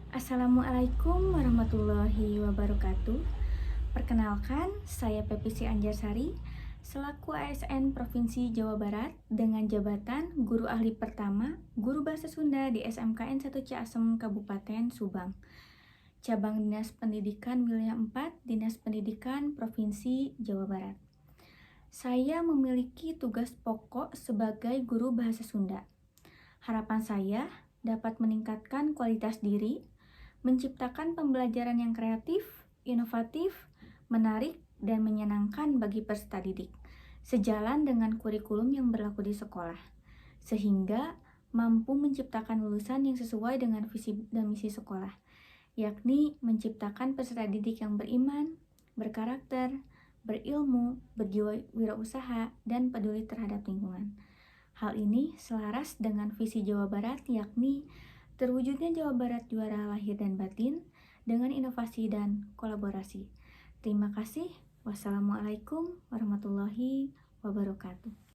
Assalamualaikum warahmatullahi wabarakatuh. Perkenalkan, saya Pepisi Anjarsari, selaku ASN Provinsi Jawa Barat dengan jabatan Guru Ahli Pertama Guru Bahasa Sunda di SMKN 1 Ciasem, Kabupaten Subang. Cabang Dinas Pendidikan Wilayah 4, Dinas Pendidikan Provinsi Jawa Barat. Saya memiliki tugas pokok sebagai guru bahasa Sunda. Harapan saya dapat meningkatkan kualitas diri, menciptakan pembelajaran yang kreatif, inovatif, menarik, dan menyenangkan bagi peserta didik, sejalan dengan kurikulum yang berlaku di sekolah, sehingga mampu menciptakan lulusan yang sesuai dengan visi dan misi sekolah, yakni menciptakan peserta didik yang beriman, berkarakter, berilmu, berjiwa wirausaha, dan peduli terhadap lingkungan. Hal ini selaras dengan visi Jawa Barat, yakni terwujudnya Jawa Barat juara lahir dan batin dengan inovasi dan kolaborasi. Terima kasih. Wassalamualaikum warahmatullahi wabarakatuh.